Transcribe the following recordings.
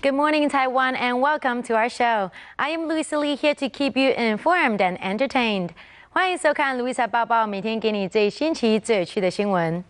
Good morning, Taiwan, and welcome to our show. I am Louisa here to keep you informed and entertained. 欢迎收看 Louisa 报报，每天给你最新奇、最有趣的新闻。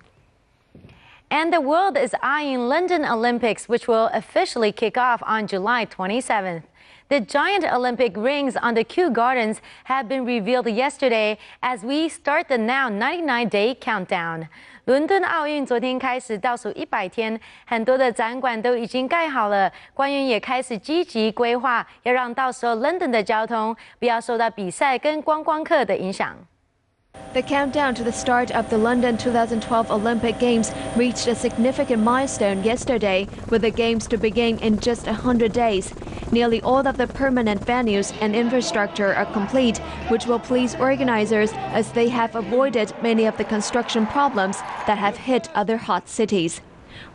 And the world is eyeing London Olympics, which will officially kick off on July 27th. The giant Olympic rings on the Kew Gardens have been revealed yesterday as we start the now 99-day countdown. 伦敦奥运昨天开始倒数100天，很多的展馆都已经盖好了，官员也开始积极规划，要让到时候 London 的交通不要受到比赛跟观光客的影响。 The countdown to the start of the London 2012 Olympic Games reached a significant milestone yesterday, with the Games to begin in just 100 days. Nearly all of the permanent venues and infrastructure are complete, which will please organizers as they have avoided many of the construction problems that have hit other hot cities.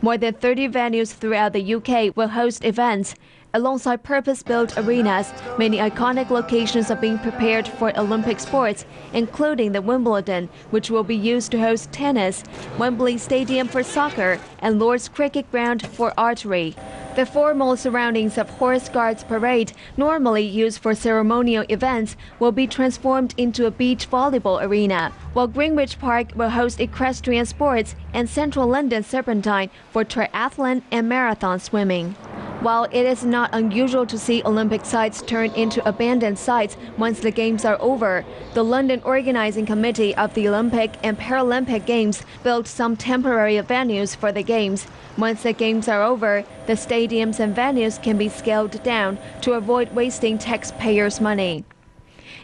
More than 30 venues throughout the UK will host events. Alongside purpose-built arenas, many iconic locations are being prepared for Olympic sports, including the Wimbledon, which will be used to host tennis, Wembley Stadium for soccer, and Lord's Cricket Ground for archery. The formal surroundings of Horse Guards Parade, normally used for ceremonial events, will be transformed into a beach volleyball arena, while Greenwich Park will host equestrian sports and Central London Serpentine for triathlon and marathon swimming. While it is not unusual to see Olympic sites turn into abandoned sites once the Games are over, the London Organizing Committee of the Olympic and Paralympic Games built some temporary venues for the Games. Once the Games are over, the stadiums and venues can be scaled down to avoid wasting taxpayers' money.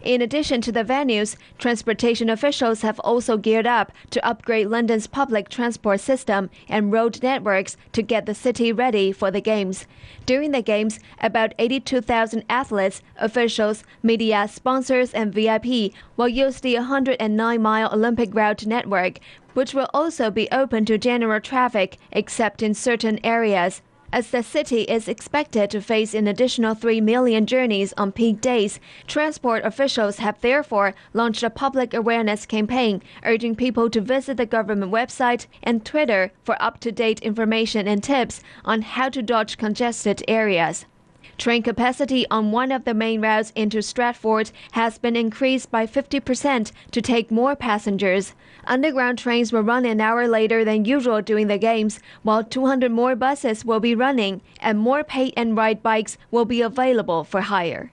In addition to the venues, transportation officials have also geared up to upgrade London's public transport system and road networks to get the city ready for the Games. During the Games, about 82,000 athletes, officials, media, sponsors, and VIP will use the 109-mile Olympic route network, which will also be open to general traffic except in certain areas. As the city is expected to face an additional 3 million journeys on peak days, transport officials have therefore launched a public awareness campaign urging people to visit the government website and Twitter for up-to-date information and tips on how to dodge congested areas. Train capacity on one of the main routes into Stratford has been increased by 50% to take more passengers. Underground trains will run an hour later than usual during the Games, while 200 more buses will be running and more pay-and-ride bikes will be available for hire.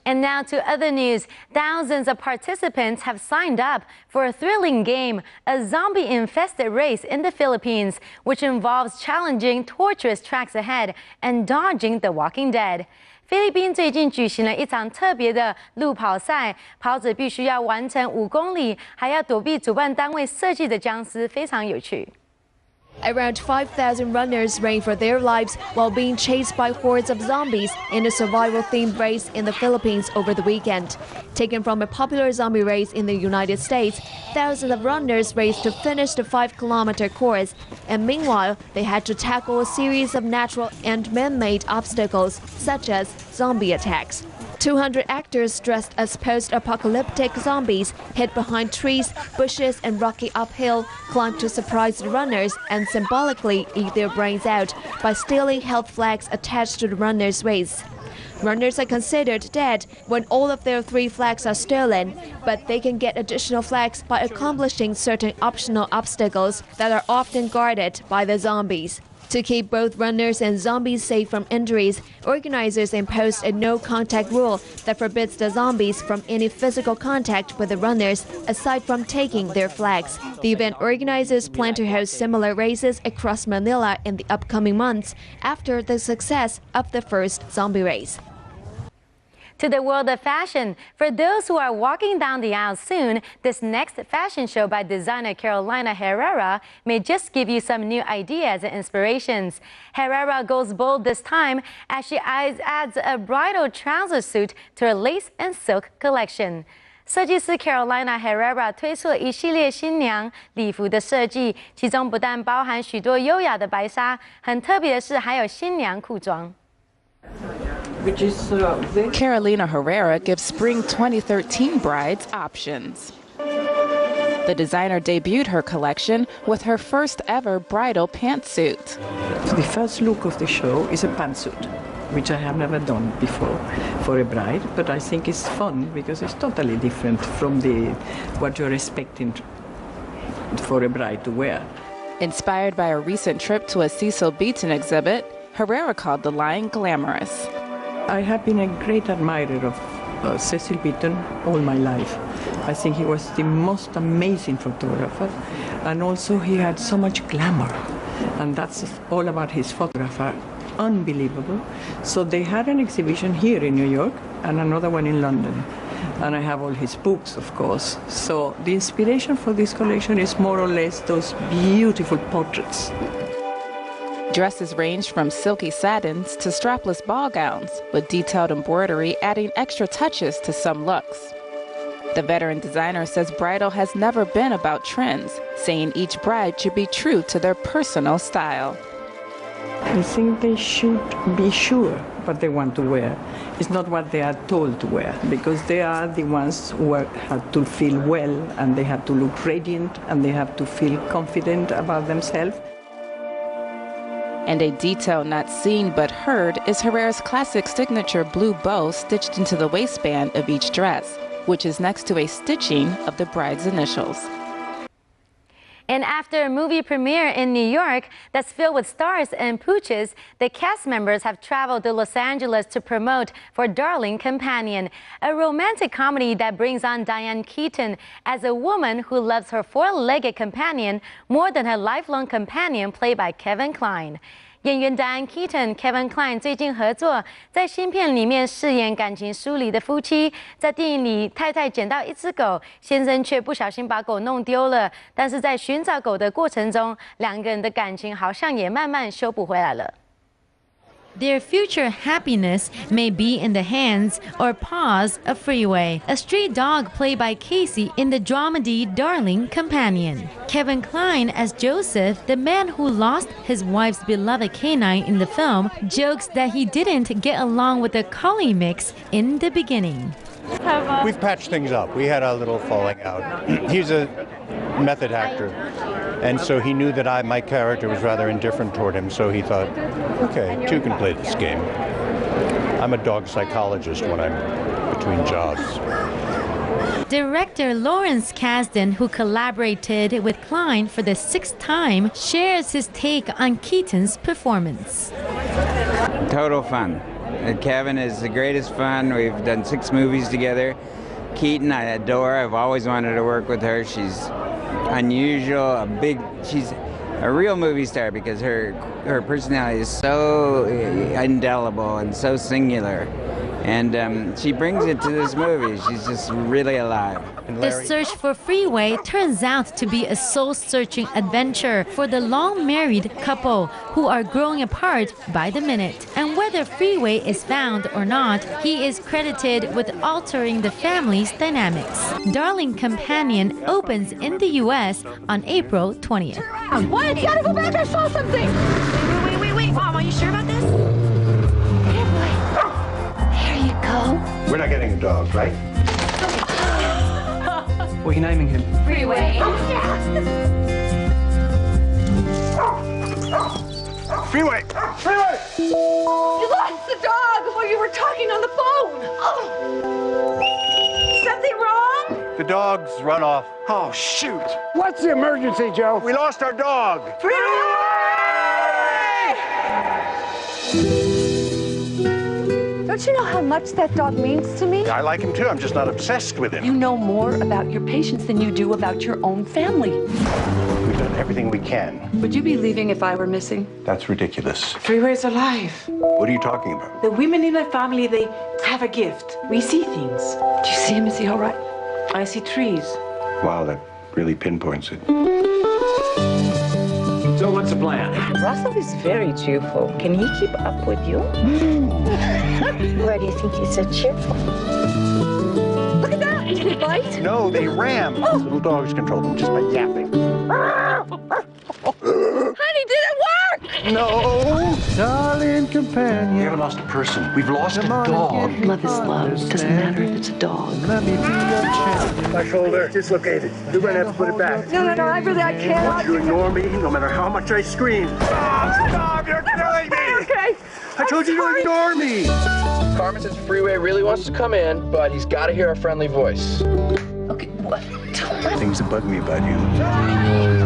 And now to other news. Thousands of participants have signed up for a thrilling game, a zombie-infested race in the Philippines, which involves challenging torturous tracks ahead and dodging the walking dead. 菲律宾最近举行了一场特别的路跑赛，跑者必须要完成5公里，还要躲避主办单位设计的僵尸，非常有趣。 Around 5,000 runners ran for their lives while being chased by hordes of zombies in a survival-themed race in the Philippines over the weekend. Taken from a popular zombie race in the United States, thousands of runners raced to finish the 5-kilometer course, and meanwhile, they had to tackle a series of natural and man-made obstacles, such as zombie attacks. 200 actors dressed as post-apocalyptic zombies hid behind trees, bushes, and rocky uphill, climbed to surprise the runners and symbolically eat their brains out by stealing health flags attached to the runners' waists. Runners are considered dead when all of their 3 flags are stolen, but they can get additional flags by accomplishing certain optional obstacles that are often guarded by the zombies. To keep both runners and zombies safe from injuries, organizers imposed a no-contact rule that forbids the zombies from any physical contact with the runners aside from taking their flags. The event organizers plan to host similar races across Manila in the upcoming months after the success of the first zombie race. To the world of fashion. For those who are walking down the aisle soon, this next fashion show by designer Carolina Herrera may just give you some new ideas and inspirations. Herrera goes bold this time as she adds a bridal trouser suit to her lace and silk collection. 设计师 Carolina Herrera 推出了一系列新娘礼服的设计，其中不但包含许多优雅的白纱，很特别的是还有新娘裤装。 Carolina Herrera gives spring 2013 brides options. The designer debuted her collection with her first ever bridal pantsuit. So the first look of the show is a pantsuit, which I have never done before for a bride, but I think it's fun because it's totally different from what you're expecting for a bride to wear. Inspired by a recent trip to a Cecil Beaton exhibit, Herrera called the line glamorous. I have been a great admirer of Cecil Beaton all my life. I think he was the most amazing photographer, and also he had so much glamour, and that's all about his photographer. Unbelievable. So they had an exhibition here in New York and another one in London. And I have all his books, of course. So the inspiration for this collection is more or less those beautiful portraits. Dresses range from silky satins to strapless ball gowns, with detailed embroidery adding extra touches to some looks. The veteran designer says bridal has never been about trends, saying each bride should be true to their personal style. I think they should be sure what they want to wear. It's not what they are told to wear, because they are the ones who have to feel well, and they have to look radiant, and they have to feel confident about themselves. And a detail not seen but heard is Herrera's classic signature blue bow stitched into the waistband of each dress, which is next to a stitching of the bride's initials. And after a movie premiere in New York that's filled with stars and pooches, the cast members have traveled to Los Angeles to promote for Darling Companion, a romantic comedy that brings on Diane Keaton as a woman who loves her four-legged companion more than her lifelong companion, played by Kevin Kline. 演员 Diane Keaton、Kevin Kline 最近合作，在新片里面饰演感情疏离的夫妻。在电影里，太太捡到一只狗，先生却不小心把狗弄丢了。但是在寻找狗的过程中，两个人的感情好像也慢慢修补回来了。 Their future happiness may be in the hands or paws of Freeway, a stray dog played by Casey in the dramedy Darling Companion. Kevin Kline as Joseph, the man who lost his wife's beloved canine in the film, jokes that he didn't get along with the collie mix in the beginning. We've patched things up. We had a little falling out. He's a method actor, and so he knew that my character was rather indifferent toward him, so he thought, okay, two can play this game. I'm a dog psychologist when I'm between jobs. Director Lawrence Kasdan, who collaborated with Kline for the 6th time, shares his take on Keaton's performance. Total fun. Kevin is the greatest fun. We've done 6 movies together. Keaton, I adore. I've always wanted to work with her. She's unusual, she's a real movie star because her personality is so indelible and so singular. And she brings it to this movie. She's just really alive. The search for Freeway turns out to be a soul-searching adventure for the long-married couple who are growing apart by the minute. And whether Freeway is found or not, he is credited with altering the family's dynamics. Darling Companion opens in the U.S. on April 20th. What? You gotta go back, I saw something! Wait, Mom, are you sure about this? Here, boy. There you go. We're not getting a dog, right? What are you naming him? Freeway. Freeway! Freeway! You lost the dog while you were talking on the phone. Something wrong? The dog's run off. Oh, shoot. What's the emergency, Joe? We lost our dog. Don't you know how much that dog means to me? I like him too. I'm just not obsessed with him. You know more about your patients than you do about your own family. We've done everything we can. Would you be leaving if I were missing? That's ridiculous. Freeway's alive. What are you talking about? The women in my family, they have a gift. We see things. Do you see him? Is he all right? I see trees. Wow, that really pinpoints it. So what's the plan? Russell is very cheerful. Can he keep up with you? Why do you think he's so cheerful? Look at that! Did he bite? No, they ram. Little dogs control them just by yapping. Honey, did it work? No! darling companion. We haven't lost a person. We've lost a dog. Love is love. Doesn't matter if it's a dog. Let me be your champion. My shoulder dislocated. You're gonna have to put it back. No, I can't. I want you to ignore me, no matter how much I scream. Stop! You're killing me! Okay. I told you to ignore me! Carmen says Freeway really wants to come in, but he's got to hear a friendly voice. Okay, what? Things that bug me about you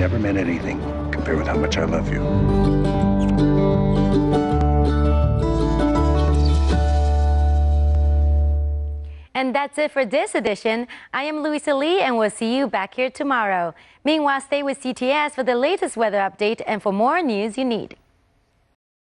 never meant anything compared with how much I love you. And that's it for this edition. I am Louisa Lee, and we'll see you back here tomorrow. Meanwhile, stay with CTS for the latest weather update and for more news you need.